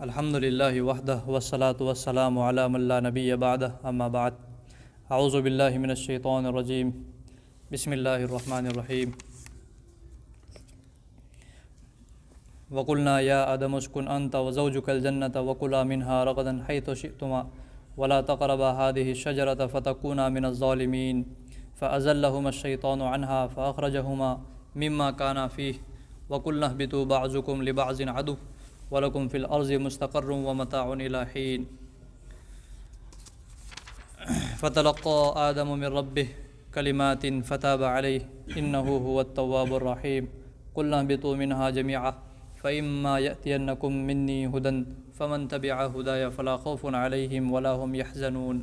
الحمد للہ وحدہ والصلاة والسلام علی من لا نبی بعدہ اما بعد اعوذ باللہ من الشیطان الرجیم بسم اللہ الرحمن الرحیم وقلنا یا آدم اسکن انت وزوجک الجنة وکلا منها رغدا حیث شئتما ولا تقربا هذه الشجرة فتکونا من الظالمین فأزلهما الشیطان عنها فأخرجهما مما كانا فيه وقلنا اهبطوا بعضكم لبعض عدو وَلَكُمْ فِي الْأَرْضِ مُسْتَقَرٌّ وَمَتَاعٌ إِلَىٰ حِينٍ فَتَلَقَّىٰ آدَمُ مِن رَّبِّهِ كَلِمَاتٍ فَتَابَ عَلَيْهِ إِنَّهُ هُوَ التَّوَّابُ الرَّحِيمُ قُلْنَا اهْبِطُوا مِنْهَا جَمِيعًا فَإِمَّا يَأْتِيَنَّكُم مِّنِّي هُدًى فَمَن تَبِعَ هُدَايَ فَلَا خَوْفٌ عَلَيْهِمْ وَلَا هُمْ يَحْزَنُونَ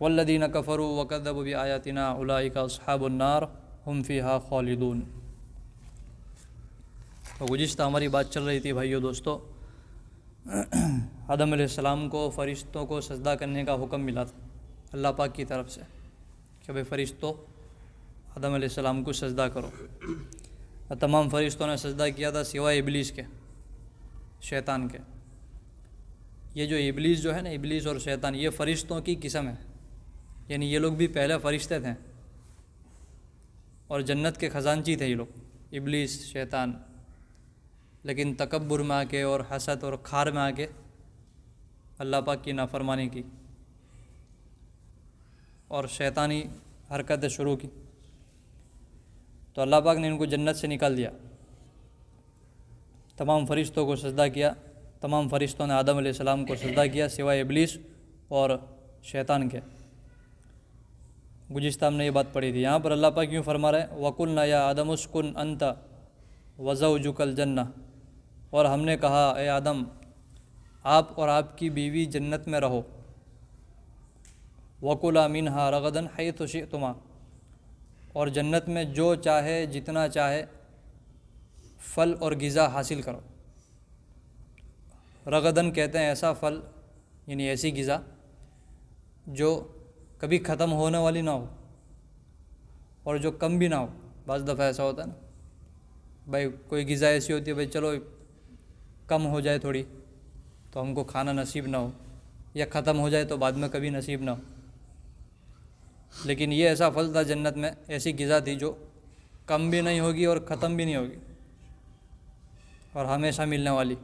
وَالَّذِينَ كَفَرُوا وَكَذَّبُوا بِآيَاتِنَا أُولَٰئِكَ أَصْحَابُ النَّارِ هُمْ فِيهَا خَالِدُونَ۔ تو گزشتہ ہماری بات چل رہی تھی بھائیو دوستو، آدم علیہ السلام کو فرشتوں کو سجدہ کرنے کا حکم ملا تھا اللہ پاک کی طرف سے کہ بھئی فرشتوں آدم علیہ السلام کو سجدہ کرو، اور تمام فرشتوں نے سجدہ کیا تھا سوائے ابلیس کے، شیطان کے۔ یہ جو ابلیس جو ہے نا، ابلیس اور شیطان، یہ فرشتوں کی قسم ہے، یعنی یہ لوگ بھی پہلے فرشتے تھے اور جنت کے خزانچی تھے یہ لوگ، ابلیس شیطان، لیکن تکبر میں آ کے اور حسد اور کھار میں آ کے اللہ پاک کی نافرمانی کی اور شیطانی حرکتیں شروع کی، تو اللہ پاک نے ان کو جنت سے نکال دیا۔ تمام فرشتوں کو سجدہ کیا، تمام فرشتوں نے آدم علیہ السلام کو سجدہ کیا سوائے ابلیس اور شیطان کے۔ گزشتہ ہم نے یہ بات پڑھی تھی۔ یہاں پر اللہ پاک کیوں فرما رہے ہیں وَقُلْنَا يَا آدَمُ اسْكُنْ أَنْتَ وَزَوْجُكَ الْجَنَّةَ، اور ہم نے کہا اے آدم آپ اور آپ کی بیوی جنت میں رہو، وَكُلَا مِنْهَا رَغَدًا حَيْثُ شِئْتُمَا، اور جنت میں جو چاہے جتنا چاہے پھل اور غذا حاصل کرو۔ رغدن کہتے ہیں ایسا پھل، یعنی ایسی غذا جو کبھی ختم ہونے والی نہ ہو اور جو کم بھی نہ ہو۔ بعض دفعہ ایسا ہوتا ہے نا بھائی، کوئی غذا ایسی ہوتی ہے بھائی چلو کم ہو جائے تھوڑی تو ہم کو کھانا نصیب نہ ہو، یا ختم ہو جائے تو بعد میں کبھی نصیب نہ ہو، لیکن یہ ایسا پھل تھا جنت میں، ایسی غذا تھی جو کم بھی نہیں ہوگی اور ختم بھی نہیں ہوگی اور ہمیشہ ملنے والی۔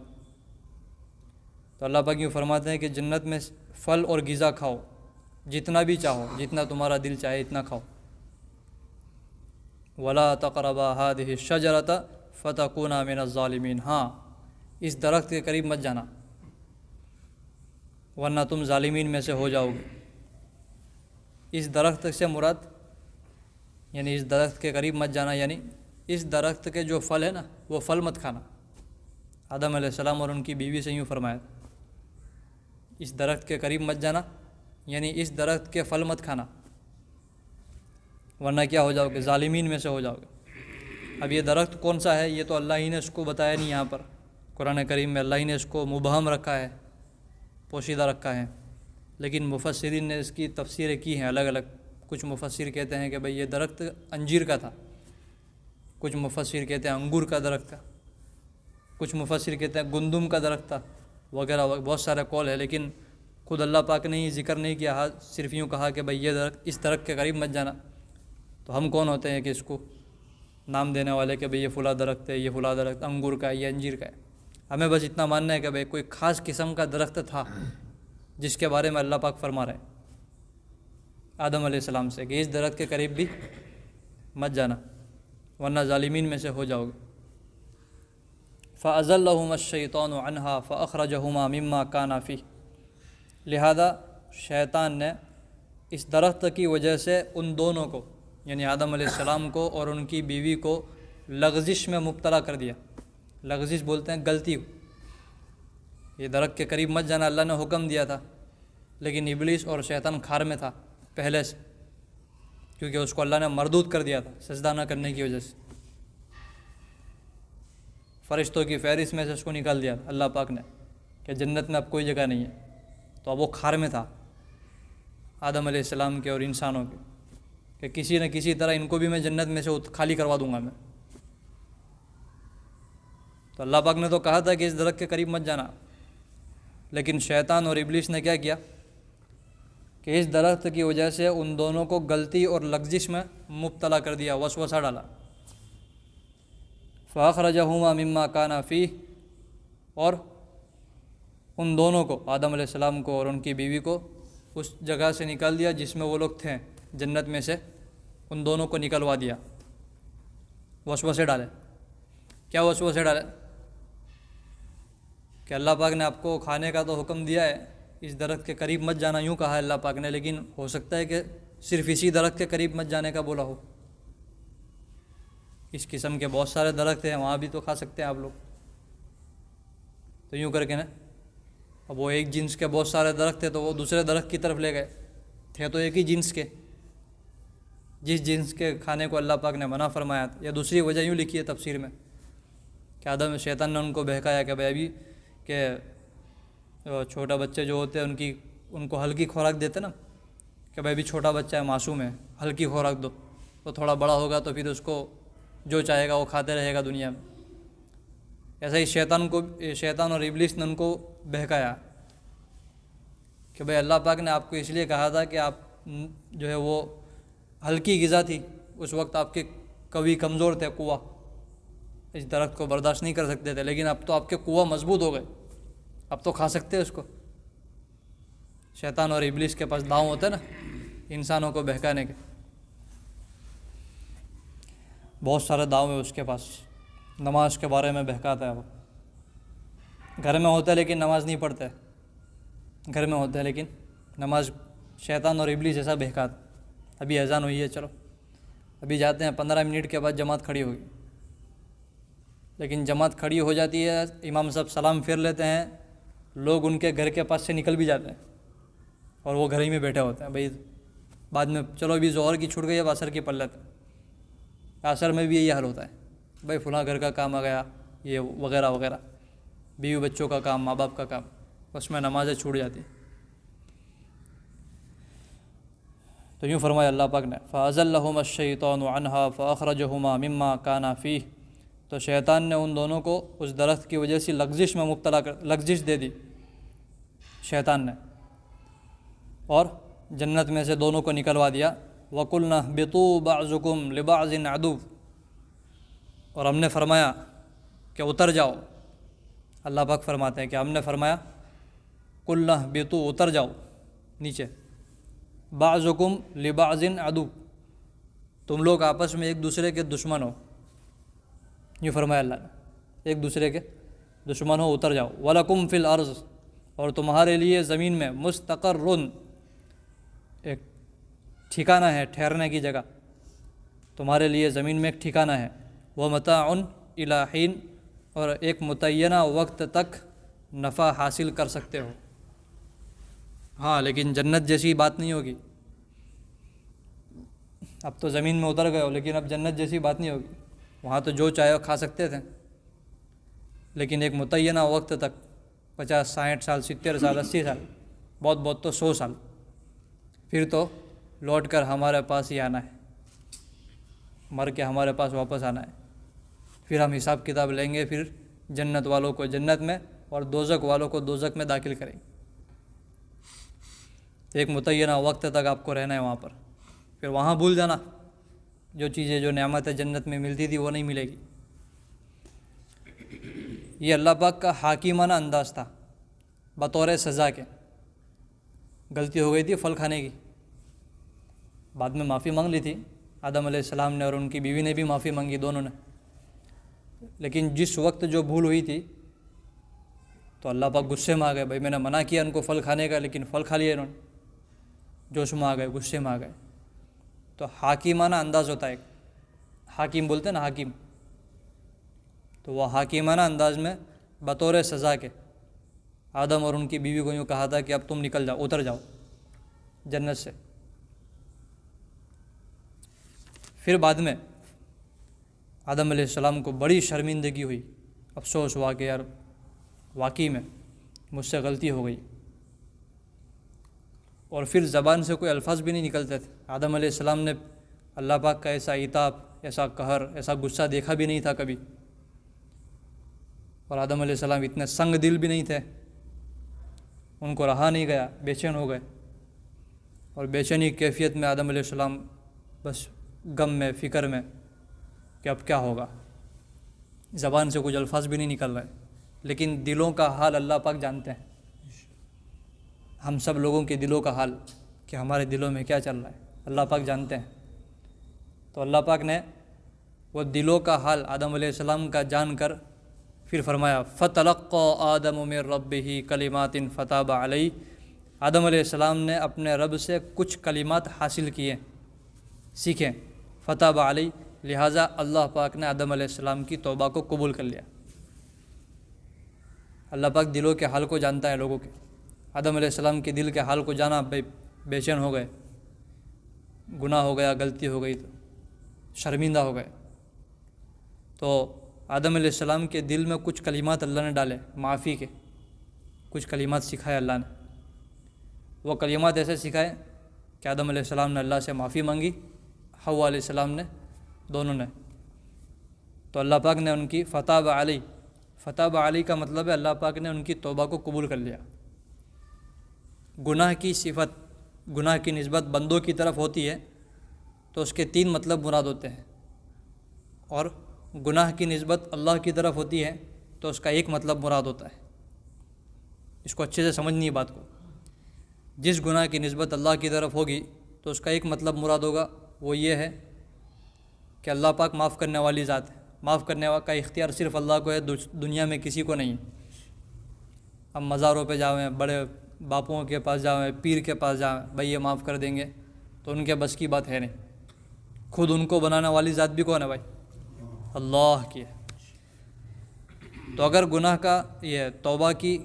تو اللہ پاک یوں فرماتے ہیں کہ جنت میں پھل اور غذا کھاؤ جتنا بھی چاہو، جتنا تمہارا دل چاہے اتنا کھاؤ۔ وَلَا تَقْرَبَا هَٰذِهِ الشَّجَرَةَ فَتَكُونَا مِنَ الظَّالِمِينَ، ہاں اس درخت کے قریب مت جانا ورنہ تم ظالمین میں سے ہو جاؤ گے۔ اس درخت سے مراد یعنی اس درخت کے قریب مت جانا، یعنی اس درخت کے جو پھل ہے نا وہ پھل مت کھانا۔ آدم علیہ السلام اور ان کی بیوی سے یوں فرمایا اس درخت کے قریب مت جانا، یعنی اس درخت کے پھل مت کھانا ورنہ کیا ہو جاؤ گے، ظالمین میں سے ہو جاؤ گے۔ اب یہ درخت کون سا ہے یہ تو اللہ ہی نے اس کو بتایا نہیں، یہاں پر قرآن کریم میں اللہ ہی نے اس کو مبہم رکھا ہے، پوشیدہ رکھا ہے، لیکن مفسرین نے اس کی تفسیریں کی ہیں الگ الگ۔ کچھ مفسر کہتے ہیں کہ بھئی یہ درخت انجیر کا تھا، کچھ مفسر کہتے ہیں انگور کا درخت تھا، کچھ مفسر کہتے ہیں گندم کا درخت تھا، وغیرہ بہت سارے قول ہے، لیکن خود اللہ پاک نے یہ ذکر نہیں کیا، صرف یوں کہا کہ بھئی یہ درخت اس درخت کے قریب مت جانا۔ تو ہم کون ہوتے ہیں کہ اس کو نام دینے والے کہ بھئی یہ فلاں درخت ہے، یہ فلاں درخت انگور کا ہے، یہ انجیر کا ہے۔ ہمیں بس اتنا ماننا ہے کہ بھئی کوئی خاص قسم کا درخت تھا جس کے بارے میں اللہ پاک فرما رہے ہیں آدم علیہ السلام سے کہ اس درخت کے قریب بھی مت جانا ورنہ ظالمین میں سے ہو جاؤ گے۔ فَأَزَلَّهُمَا الشَّيْطَانُ عَنْهَا فَأَخْرَجَهُمَا مِمَّا كَانَا فِيهِ، لہذا شیطان نے اس درخت کی وجہ سے ان دونوں کو یعنی آدم علیہ السلام کو اور ان کی بیوی کو لغزش میں مبتلا کر دیا۔ لغزش بولتے ہیں غلطی۔ یہ درخت کے قریب مت جانا اللہ نے حکم دیا تھا، لیکن ابلیس اور شیطان کھار میں تھا پہلے سے، کیونکہ اس کو اللہ نے مردود کر دیا تھا سجدہ نہ کرنے کی وجہ سے، فرشتوں کی فہرست میں سے اس کو نکال دیا اللہ پاک نے کہ جنت میں اب کوئی جگہ نہیں ہے۔ تو اب وہ کھار میں تھا آدم علیہ السلام کے اور انسانوں کے کہ کسی نہ کسی طرح ان کو بھی میں جنت میں سے خالی کروا دوں گا میں۔ تو اللہ پاک نے تو کہا تھا کہ اس درخت کے قریب مت جانا، لیکن شیطان اور ابلیس نے کیا کیا کہ اس درخت کی وجہ سے ان دونوں کو غلطی اور لغزش میں مبتلا کر دیا، وسوسہ ڈالا۔ فَأَخْرَجَهُمَا مِمَّا كَانَ فِيهِ، اور ان دونوں کو، آدم علیہ السلام کو اور ان کی بیوی کو، اس جگہ سے نکال دیا جس میں وہ لوگ تھے، جنت میں سے ان دونوں کو نکلوا دیا۔ وسوسے ڈالے۔ کیا وسوسے ڈالے؟ کہ اللہ پاک نے آپ کو کھانے کا تو حکم دیا ہے، اس درخت کے قریب مت جانا یوں کہا ہے اللہ پاک نے، لیکن ہو سکتا ہے کہ صرف اسی درخت کے قریب مت جانے کا بولا ہو۔ اس قسم کے بہت سارے درخت ہیں، وہاں بھی تو کھا سکتے ہیں آپ لوگ۔ تو یوں کر کے نا، اب وہ ایک جنس کے بہت سارے درخت تھے تو وہ دوسرے درخت کی طرف لے گئے، تھے تو ایک ہی جنس کے، جس جنس کے کھانے کو اللہ پاک نے منع فرمایا تھا۔ یا دوسری وجہ یوں لکھی ہے تفسیر میں کہ آدم شیطان نے ان کو بہکایا کہ بھائی ابھی کہ چھوٹا بچے جو ہوتے ہیں ان کو ہلکی خوراک دیتے نا، کہ بھائی ابھی چھوٹا بچہ ہے، معصوم ہے، ہلکی خوراک دو، تو تھوڑا بڑا ہوگا تو پھر اس کو جو چاہے گا وہ کھاتے رہے گا دنیا میں۔ ایسا ہی شیطان اور ابلیس نے ان کو بہکایا کہ بھائی اللہ پاک نے آپ کو اس لیے کہا تھا کہ آپ جو ہے وہ ہلکی غذا تھی، اس وقت آپ کے قوی کمزور تھے، قوہ اس درخت کو برداشت نہیں کر سکتے تھے، لیکن اب تو آپ کے قوہ مضبوط ہو گئے، اب تو کھا سکتے ہیں اس کو۔ شیطان اور ابلیس کے پاس داؤں ہوتے ہیں نا انسانوں کو بہکانے کے، بہت سارے داؤں ہیں اس کے پاس۔ نماز کے بارے میں بہکاتا ہے وہ، گھر میں ہوتا ہے لیکن نماز نہیں پڑھتا ہے، گھر میں ہوتا ہے لیکن نماز، شیطان اور ابلیس ایسا بہکاتا۔ ابھی اذان ہوئی ہے، چلو ابھی جاتے ہیں، 15 منٹ کے بعد جماعت کھڑی ہوگی، لیکن جماعت کھڑی ہو جاتی ہے، امام صاحب سلام پھیر لیتے ہیں، لوگ ان کے گھر کے پاس سے نکل بھی جاتے ہیں اور وہ گھر ہی میں بیٹھے ہوتے ہیں۔ بھائی بعد میں چلو ابھی ظہر کی چھوٹ گئی، اب عصر کی پڑھ لیتے ہیں۔ عصر میں بھی یہی حال ہوتا ہے، بھائی فلاں گھر کا کام آ گیا، یہ وغیرہ وغیرہ، بیوی بچوں کا کام، ماں باپ کا کام، اس میں نمازیں چھوٹ جاتی۔ تو یوں فرمایا اللہ پاک نے، فَأَزَلَّهُمَا الشَّيْطَانُ عَنْهَا فَأَخْرَجَهُمَا مِمَّا كَانَا فِيهِ، تو شیطان نے ان دونوں کو اس درخت کی وجہ سے لغزش دے دی شیطان نے، اور جنت میں سے دونوں کو نکلوا دیا۔ وَقُلْنَا اهْبِطُوا بَعْضُكُمْ لِبَعْضٍ عَدُوٌّ، اور ہم نے فرمایا کہ اتر جاؤ۔ اللہ پاک فرماتے ہیں کہ ہم نے فرمایا قُلْنَا اهْبِطُوا، اتر جاؤ نیچے، بعضکم لبعض عدو، تم لوگ آپس میں ایک دوسرے کے دشمن ہو، یہ فرمایا اللہ نے، ایک دوسرے کے دشمن ہو، اتر جاؤ۔ وَلَكُمْ فِي الْأَرْضِ، اور تمہارے لیے زمین میں مستقر، ایک ٹھکانہ ہے، ٹھہرنے کی جگہ، تمہارے لیے زمین میں ایک ٹھکانہ ہے۔ وَمَتَاعٌ إِلَىٰ حِينٍ، اور ایک متعینہ وقت تک نفع حاصل کر سکتے ہو۔ ہاں لیکن جنت جیسی بات نہیں ہوگی، اب تو زمین میں اتر گئے ہو لیکن اب جنت جیسی بات نہیں ہوگی، وہاں تو جو چاہے کھا سکتے تھے، لیکن ایک متعینہ وقت تک، 50 60 سال 70 سال 80 سال، بہت بہت تو 100 سال، پھر تو لوٹ کر ہمارے پاس ہی آنا ہے، مر کے ہمارے پاس واپس آنا ہے، پھر ہم حساب کتاب لیں گے، پھر جنت والوں کو جنت میں اور دوزخ والوں کو دوزخ میں داخل کریں گے۔ ایک متعینہ وقت تک آپ کو رہنا ہے وہاں پر، پھر وہاں بھول جانا، جو چیزیں جو نعمتیں جنت میں ملتی تھی وہ نہیں ملے گی۔ یہ اللہ پاک کا حاکمانہ انداز تھا بطور سزا کے۔ غلطی ہو گئی تھی پھل کھانے کی، بعد میں معافی مانگ لی تھی آدم علیہ السلام نے، اور ان کی بیوی نے بھی معافی مانگی، دونوں نے، لیکن جس وقت جو بھول ہوئی تھی تو اللہ پاک غصے میں آ گئے۔ بھائی میں نے منع کیا ان کو پھل کھانے کا، لیکن پھل کھا لیا انہوں نے، جوش میں آ گئے، غصے میں آ گئے۔ تو حاکمانہ انداز ہوتا ہے، ایک حاکم بولتے ہیں نا، حاکم، تو وہ حاکمانہ انداز میں بطور سزا کے آدم اور ان کی بیوی کو یوں کہا تھا کہ اب تم نکل جاؤ، اتر جاؤ جنت سے۔ پھر بعد میں آدم علیہ السلام کو بڑی شرمندگی ہوئی، افسوس ہوا کہ یار واقعی میں مجھ سے غلطی ہو گئی، اور پھر زبان سے کوئی الفاظ بھی نہیں نکلتے تھے۔ آدم علیہ السلام نے اللہ پاک کا ایسا عتاب، ایسا قہر، ایسا غصہ دیکھا بھی نہیں تھا کبھی، اور آدم علیہ السلام اتنے سنگ دل بھی نہیں تھے، ان کو رہا نہیں گیا، بے چین ہو گئے، اور بے چینی کیفیت میں آدم علیہ السلام بس غم میں، فکر میں کہ اب کیا ہوگا، زبان سے کچھ الفاظ بھی نہیں نکل رہے، لیکن دلوں کا حال اللہ پاک جانتے ہیں، ہم سب لوگوں کے دلوں کا حال کہ ہمارے دلوں میں کیا چل رہا ہے اللہ پاک جانتے ہیں۔ تو اللہ پاک نے وہ دلوں کا حال آدم علیہ السلام کا جان کر پھر فرمایا فَتَلَقَّى آدَمُ مِن رَبِّهِ كَلِمَاتٍ فَتَابَ عَلَيْهِ، آدم علیہ السلام نے اپنے رب سے کچھ کلمات حاصل کیے، سیکھیں، فَتَابَ عَلَيْهِ، لہٰذا اللہ پاک نے آدم علیہ السلام کی توبہ کو قبول کر لیا۔ اللہ پاک دلوں کے حال کو جانتا ہے لوگوں کے، آدم علیہ السلام کے دل کے حال کو جانا، بے چین ہو گئے، گناہ ہو گیا، غلطی ہو گئی، تو شرمندہ ہو گئے، تو آدم علیہ السلام کے دل میں کچھ کلمات اللہ نے ڈالے، معافی کے کچھ کلمات سکھائے اللہ نے۔ وہ کلمات ایسے سکھائے کہ آدم علیہ السلام نے اللہ سے معافی مانگی، حوا علیہ السلام نے، دونوں نے، تو اللہ پاک نے ان کی فتاب علی، فتاب علی کا مطلب ہے اللہ پاک نے ان کی توبہ کو قبول کر لیا۔ گناہ کی صفت، گناہ کی نسبت بندوں کی طرف ہوتی ہے تو اس کے 3 مطلب مراد ہوتے ہیں، اور گناہ کی نسبت اللہ کی طرف ہوتی ہے تو اس کا ایک مطلب مراد ہوتا ہے۔ اس کو اچھے سے سمجھنی ہے بات کو، جس گناہ کی نسبت اللہ کی طرف ہوگی تو اس کا ایک مطلب مراد ہوگا، وہ یہ ہے کہ اللہ پاک معاف کرنے والی ذات ہے، معاف کرنے کا اختیار صرف اللہ کو ہے، دنیا میں کسی کو نہیں۔ اب مزاروں پہ جاویں، بڑے باپوں کے پاس جاویں، پیر کے پاس جاویں، بھائی یہ معاف کر دیں گے، تو ان کے بس کی بات ہے نہیں۔ خود ان کو بنانے والی ذات بھی کون ہے بھائی؟ اللہ کی ہے۔ تو اگر گناہ کا یہ توبہ کی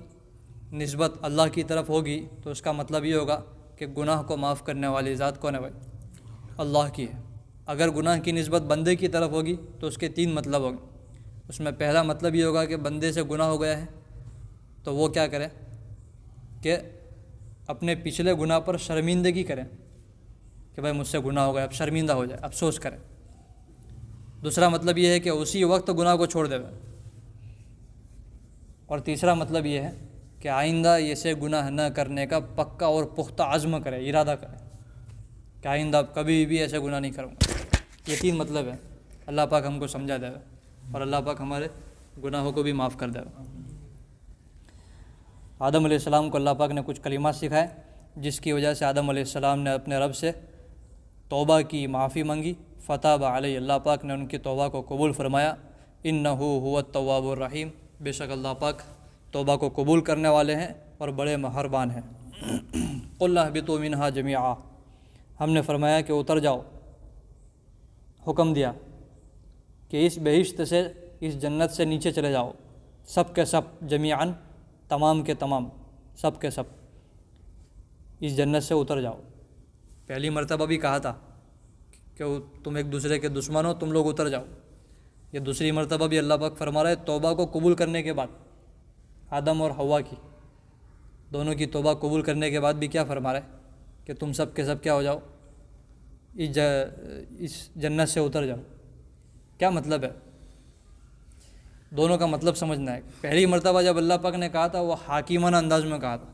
نسبت اللہ کی طرف ہوگی تو اس کا مطلب یہ ہوگا کہ گناہ کو معاف کرنے والی ذات کون ہے بھائی؟ اللہ کی ہے۔ اگر گناہ کی نسبت بندے کی طرف ہوگی تو اس کے 3 مطلب ہوں گے۔ اس میں پہلا مطلب یہ ہوگا کہ بندے سے گناہ ہو گیا ہے تو وہ کیا کرے کہ اپنے پچھلے گناہ پر شرمندگی کرے کہ بھائی مجھ سے گناہ ہو گیا، اب شرمندہ ہو جائے، افسوس کرے۔ دوسرا مطلب یہ ہے کہ اسی وقت گناہ کو چھوڑ دے۔ اور تیسرا مطلب یہ ہے کہ آئندہ ایسے گناہ نہ کرنے کا پکا اور پختہ عزم کرے، ارادہ کرے کہ آئندہ کبھی بھی ایسے گناہ نہیں کروں گا۔ یہ 3 مطلب ہے۔ اللہ پاک ہم کو سمجھا دے گا اور اللہ پاک ہمارے گناہوں کو بھی معاف کر دے گا۔ آدم علیہ السلام کو اللہ پاک نے کچھ کلمات سکھائے جس کی وجہ سے آدم علیہ السلام نے اپنے رب سے توبہ کی، معافی مانگی، فتاب علیہ، اللہ پاک نے ان کی توبہ کو قبول فرمایا۔ انہ هو التواب الرحیم، بے شک اللہ پاک توبہ کو قبول کرنے والے ہیں اور بڑے مہربان ہیں۔ قل اہبطوا منہا جمیعا، ہم نے فرمایا کہ اتر جاؤ، حکم دیا کہ اس بہشت سے، اس جنت سے نیچے چلے جاؤ، سب کے سب، جمیعاً، تمام کے تمام، سب کے سب اس جنت سے اتر جاؤ۔ پہلی مرتبہ بھی کہا تھا کہ تم ایک دوسرے کے دشمن ہو، تم لوگ اتر جاؤ۔ یہ دوسری مرتبہ بھی اللہ پاک فرما رہا ہے توبہ کو قبول کرنے کے بعد، آدم اور حوا کی دونوں کی توبہ قبول کرنے کے بعد بھی کیا فرما رہا ہے کہ تم سب کے سب کیا ہو جاؤ، اس جنت سے اتر جاؤ۔ کیا مطلب ہے؟ دونوں کا مطلب سمجھنا ہے۔ پہلی مرتبہ جب اللہ پاک نے کہا تھا وہ حاکمانہ انداز میں کہا تھا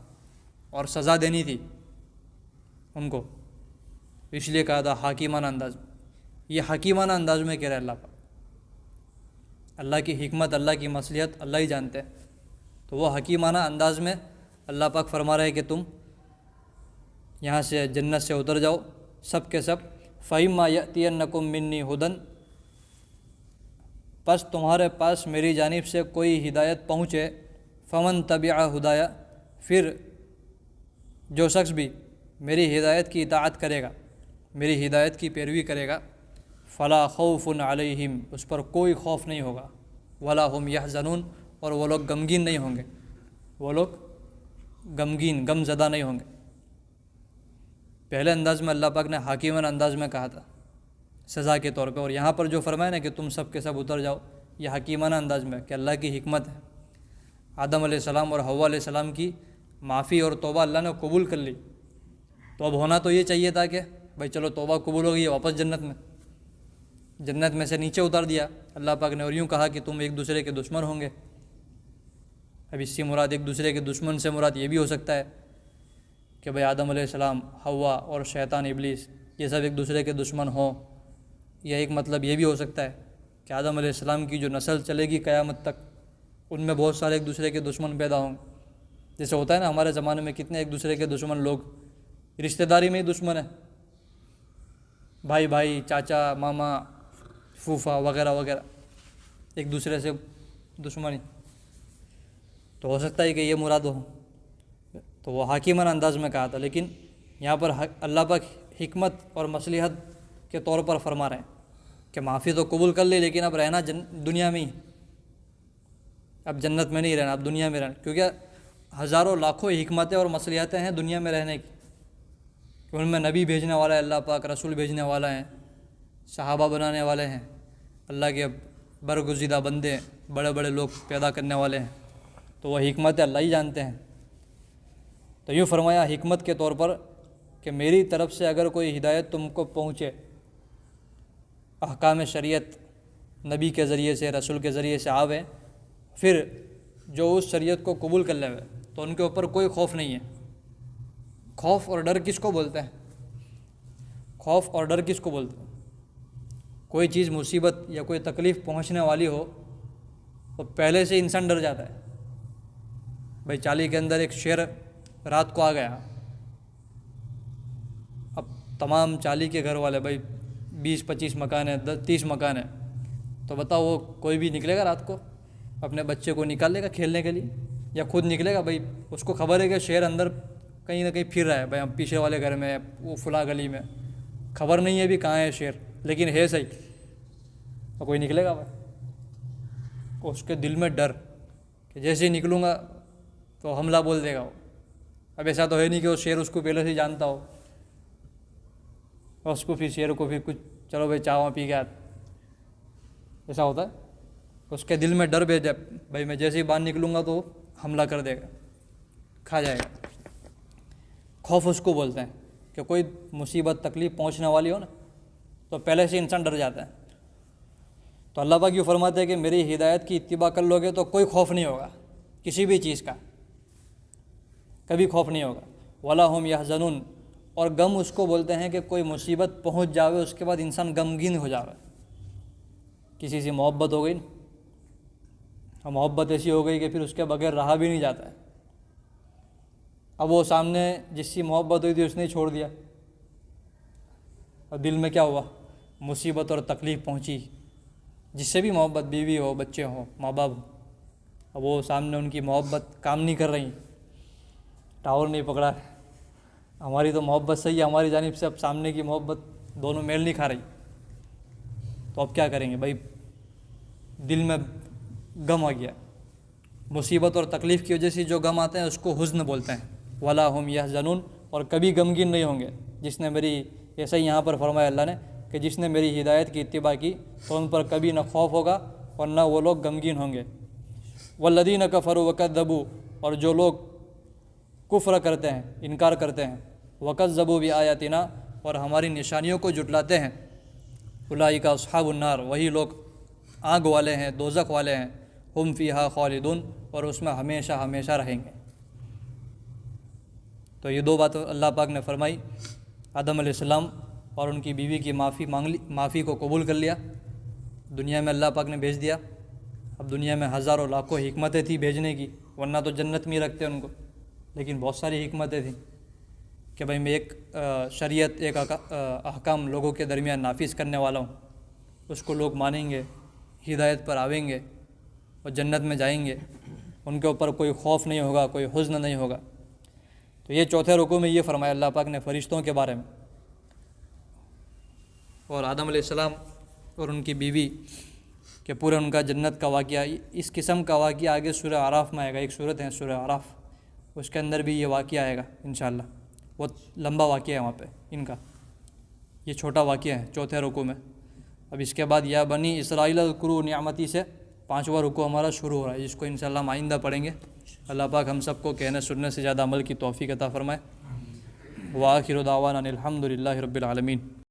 اور سزا دینی تھی ان کو، اس لیے کہا تھا حاکمانہ انداز میں۔ یہ حاکمانہ انداز میں کہہ رہا ہے اللہ پاک۔ اللہ کی حکمت، اللہ کی مصلحت اللہ ہی جانتے ہیں، تو وہ حکیمانہ انداز میں اللہ پاک فرما رہے ہیں کہ تم یہاں سے جنت سے اتر جاؤ، سب کے سب۔ فَإِمَّا يَأْتِيَنَّكُم مِّنِّي هُدًى، پس تمہارے پاس میری جانب سے کوئی ہدایت پہنچے، فَمَن تَبِعَ ہُدَايَ، پھر جو شخص بھی میری ہدایت کی اطاعت کرے گا، میری ہدایت کی پیروی کرے گا، فلا خوف علیہم، اس پر کوئی خوف نہیں ہوگا، ولا هم یحزنون، اور وہ لوگ غمگین نہیں ہوں گے، وہ لوگ غمگین، غم زدہ نہیں ہوں گے۔ پہلے انداز میں اللہ پاک نے حاکمانہ انداز میں کہا تھا سزا کے طور پہ، اور یہاں پر جو فرمایا نا کہ تم سب کے سب اتر جاؤ، یہ حکیمانہ انداز میں کہ اللہ کی حکمت ہے۔ آدم علیہ السلام اور حوا علیہ السلام کی معافی اور توبہ اللہ نے قبول کر لی، تو اب ہونا تو یہ چاہیے تھا کہ بھائی چلو توبہ قبول ہو گئی، واپس جنت میں سے نیچے اتار دیا اللہ پاک نے، اور یوں کہا کہ تم ایک دوسرے کے دشمن ہوں گے، اب اس سے مراد ایک دوسرے کے دشمن سے مراد یہ بھی ہو سکتا ہے کہ بھئی آدم علیہ السلام، حوا اور شیطان ابلیس یہ سب ایک دوسرے کے دشمن ہوں، یا ایک مطلب یہ بھی ہو سکتا ہے کہ آدم علیہ السلام کی جو نسل چلے گی قیامت تک ان میں بہت سارے ایک دوسرے کے دشمن پیدا ہوں گے. جیسے ہوتا ہے نا ہمارے زمانے میں کتنے ایک دوسرے کے دشمن لوگ، رشتہ داری میں ہی دشمن ہیں، بھائی بھائی، چاچا، ماما، پھوپھا وغیرہ وغیرہ، ایک دوسرے سے دشمنی. تو ہو سکتا ہے کہ یہ مراد ہو، تو وہ حاکمانہ انداز میں کہا تھا، لیکن یہاں پر اللہ پاک حکمت اور مصلحت کے طور پر فرما رہے ہیں کہ معافی تو قبول کر لی، لیکن اب رہنا دنیا میں ہی، اب جنت میں نہیں رہنا، اب دنیا میں رہنا، کیونکہ ہزاروں لاکھوں حکمتیں اور مصلحتیں ہیں دنیا میں رہنے کی. ان میں نبی بھیجنے والا ہے اللہ پاک، رسول بھیجنے والا ہے، صحابہ بنانے والے ہیں، اللہ کے برگزیدہ بندے، بڑے بڑے لوگ پیدا کرنے والے ہیں، تو وہ حکمتیں اللہ ہی جانتے ہیں. تو یوں فرمایا حکمت کے طور پر کہ میری طرف سے اگر کوئی ہدایت تم کو پہنچے، احکام شریعت نبی کے ذریعے سے، رسول کے ذریعے سے آوے، پھر جو اس شریعت کو قبول کر لے ہوئے تو ان کے اوپر کوئی خوف نہیں ہے. خوف اور ڈر کس کو بولتے ہیں؟ خوف اور ڈر کس کو بولتے ہیں؟ کوئی چیز مصیبت یا کوئی تکلیف پہنچنے والی ہو تو پہلے سے انسان ڈر جاتا ہے. بھائی چالی کے اندر ایک شیر رات کو آ گیا، اب تمام چالی کے گھر والے، بھائی 20-25 مکان ہیں، 30 مکان ہیں، تو بتاؤ وہ کوئی بھی نکلے گا رات کو اپنے بچے کو نکال لے گا کھیلنے کے لیے، یا خود نکلے گا؟ بھائی اس کو خبر ہے کہ شیر اندر کہیں نہ کہیں پھر رہا ہے، بھائی ہم پیچھے والے گھر میں، وہ فلاں گلی میں، خبر نہیں ہے بھی کہاں ہے شیر، لیکن ہے صحیح، تو کوئی نکلے گا؟ بھائی اس کے دل میں ڈر کہ جیسے ہی نکلوں گا تو حملہ بول دے گا وہ. اب ایسا تو ہے نہیں کہ وہ شیر اس کو پہلے سے جانتا ہو، اور اس کو پھر شیر کو پھر کچھ چلو بھائی چاہ پی گیا، ایسا ہوتا ہے؟ اس کے دل میں ڈر بھیجا، بھائی میں جیسے ہی باہر نکلوں گا تو حملہ کر دے گا، کھا جائے گا. خوف اس کو بولتے ہیں کہ کوئی مصیبت تکلیف پہنچنے والی ہو نا تو پہلے سے انسان ڈر جاتا ہے. تو اللہ پاک یوں فرماتے ہیں کہ میری ہدایت کی اتباع کر لو گے تو کوئی خوف نہیں ہوگا کسی بھی چیز کا، کبھی خوف نہیں ہوگا. وَلَا هُمْ يَحْزَنُونَ، اور غم اس کو بولتے ہیں کہ کوئی مصیبت پہنچ جاوے اس کے بعد انسان غمگین ہو جاوے. کسی سے محبت ہو گئی نا، محبت ایسی ہو گئی کہ پھر اس کے بغیر رہا بھی نہیں جاتا ہے. اب وہ سامنے جس سے محبت ہوئی تھی اس نے چھوڑ دیا، اور دل میں کیا ہوا؟ مصیبت اور تکلیف پہنچی. جس سے بھی محبت، بیوی ہو، بچے ہوں، ماں باپ، اب وہ سامنے ان کی محبت کام نہیں کر رہی، ٹاور نہیں پکڑا. ہماری تو محبت صحیح ہے ہماری جانب سے، اب سامنے کی محبت دونوں میل نہیں کھا رہی، تو اب کیا کریں گے؟ بھائی دل میں غم آ گیا. مصیبت اور تکلیف کی وجہ سے جو غم آتے ہیں اس کو حزن بولتے ہیں. وَلَا هُمْ يَحْزَنُونَ، اور کبھی غمگین نہیں ہوں گے. جس نے میری، ایسا ہی یہاں پر فرمایا اللہ نے کہ جس نے میری ہدایت کی اتباع کی تو ان پر کبھی نہ خوف ہوگا اور نہ وہ لوگ غمگین ہوں گے. وَالَّذِينَ كَفَرُوا وَكَذَّبُوا، اور جو لوگ کفر کرتے ہیں، انکار کرتے ہیں، وَكَذَّبُوا بِآيَاتِنَا، اور ہماری نشانیوں کو جھٹلاتے ہیں، اولئک اصحاب النار، وہی لوگ آگ والے ہیں، دوزخ والے ہیں، ہم فیہا خالدون، اور اس میں ہمیشہ ہمیشہ رہیں گے. تو یہ دو باتیں اللہ پاک نے فرمائی. آدم علیہ السلام اور ان کی بیوی کی معافی کو قبول کر لیا، دنیا میں اللہ پاک نے بھیج دیا. اب دنیا میں ہزاروں لاکھوں حکمتیں تھیں بھیجنے کی، ورنہ تو جنت میں ہی رکھتے ان کو، لیکن بہت ساری حکمتیں تھیں کہ بھائی میں ایک شریعت، ایک احکام لوگوں کے درمیان نافذ کرنے والا ہوں، اس کو لوگ مانیں گے، ہدایت پر آویں گے اور جنت میں جائیں گے، ان کے اوپر کوئی خوف نہیں ہوگا، کوئی حزن نہیں ہوگا. تو یہ چوتھے رکوع میں یہ فرمایا اللہ پاک نے فرشتوں کے بارے میں. اور آدم علیہ السلام اور ان کی بیوی کہ پورا ان کا جنت کا واقعہ، اس قسم کا واقعہ آگے سورہ اعراف میں آئے گا. ایک سورت ہے سورہ اعراف، اس کے اندر بھی یہ واقعہ آئے گا انشاءاللہ. بہت لمبا واقعہ ہے وہاں پہ ان کا، یہ چھوٹا واقعہ ہے چوتھے رکوع میں. اب اس کے بعد یا بنی اسرائیل اذکروا نعمتی سے 5واں رکوع ہمارا شروع ہو رہا ہے، جس کو انشاءاللہ ہم آئندہ پڑھیں گے. اللہ پاک ہم سب کو کہنے سننے سے زیادہ عمل کی توفیق عطا فرمائے. وآخر دعوانا الحمد للہ رب العالمین.